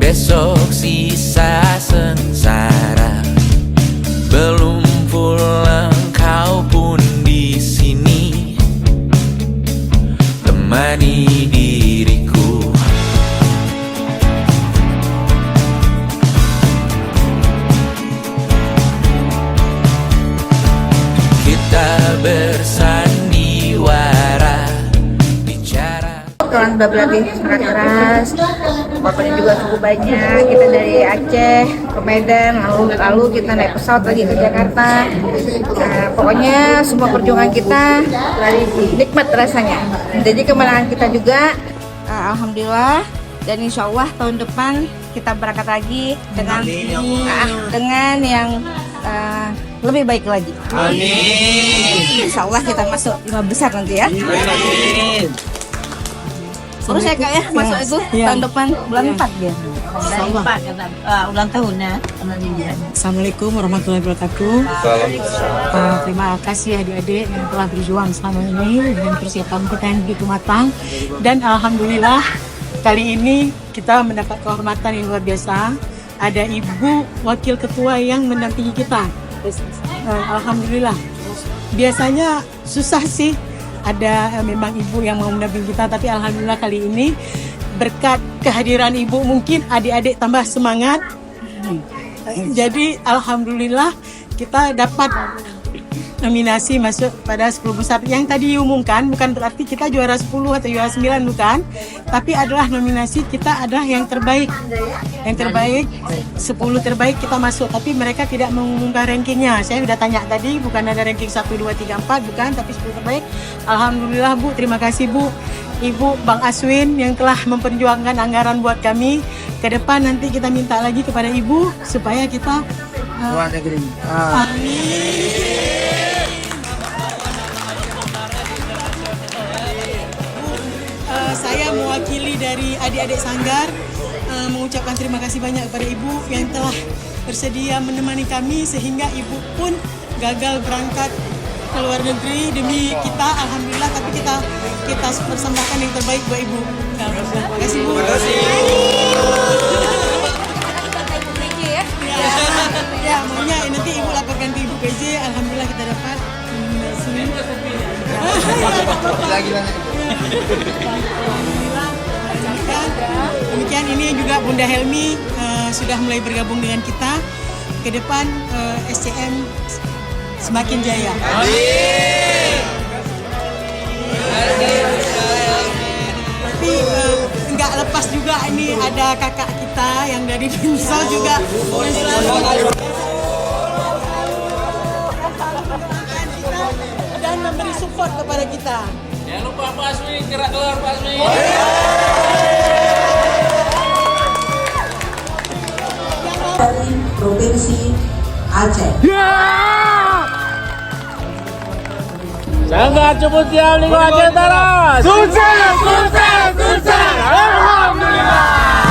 Besok sisa sengsara, belum pulang kau pun di sini temani diriku. Kita bersandiwara bicara. Kalian sudah berlatih sangat keras, korbannya juga cukup banyak. Kita dari Aceh ke Medan, lalu kita naik pesawat lagi ke Jakarta. Nah, pokoknya semua perjuangan kita nikmat rasanya. Jadi kemenangan kita juga, alhamdulillah. Dan insya Allah tahun depan kita berangkat lagi dengan yang lebih baik lagi. Amin. Insya Allah kita masuk 5 besar nanti ya. Amin. Terus ya kak ya masuk itu tahun depan bulan 4 ya. Ulang tahunnya. Assalamualaikum warahmatullahi wabarakatuh. Terima kasih adik-adik yang telah berjuang selama ini dengan persiapan kita yang begitu matang. Dan alhamdulillah kali ini kita mendapat kehormatan yang luar biasa. Ada ibu wakil ketua yang mendampingi kita. Alhamdulillah. Biasanya susah sih. Ada memang ibu yang mau mendampingi kita, tapi alhamdulillah kali ini berkat kehadiran ibu mungkin adik-adik tambah semangat. Jadi alhamdulillah kita dapat nominasi masuk pada 10 besar yang tadi diumumkan. Bukan berarti kita juara 10 atau juara 9, bukan, tapi adalah nominasi kita adalah yang terbaik. Yang terbaik 10 terbaik kita masuk, tapi mereka tidak mengumumkan rankingnya. Saya sudah tanya tadi, bukan ada ranking 1, 2, 3, 4, bukan, tapi 10 terbaik. Alhamdulillah Bu, terima kasih Bu, Ibu Bang Aswin yang telah memperjuangkan anggaran buat kami. Ke depan nanti kita minta lagi kepada Ibu supaya kita luar negeri. Amin. Saya mewakili dari adik-adik Sanggar mengucapkan terima kasih banyak kepada Ibu yang telah bersedia menemani kami sehingga Ibu pun gagal berangkat ke luar negeri demi kita. Alhamdulillah, tapi kita persembahkan yang terbaik buat Ibu. Alhamdulillah. Terima kasih Bu. Terima kasih. Ya, maunya nanti Ibu laporkan ke Ibu PJ. Alhamdulillah kita dapat nominasi. Demikian ini juga Bunda Helmi sudah mulai bergabung dengan kita. Ke depan SCM semakin jaya. Amin. Tapi nggak lepas juga ini ada kakak kita yang dari Binsel juga yang selalu dan memberi support kepada kita. Jangan lupa Pak Asmi, gerak keluar Pak Asmi. Dari Provinsi Aceh. Sanggar Ceput Tiam Lingkungan Aceh Utara. Sukses, sukses, sukses. Alhamdulillah.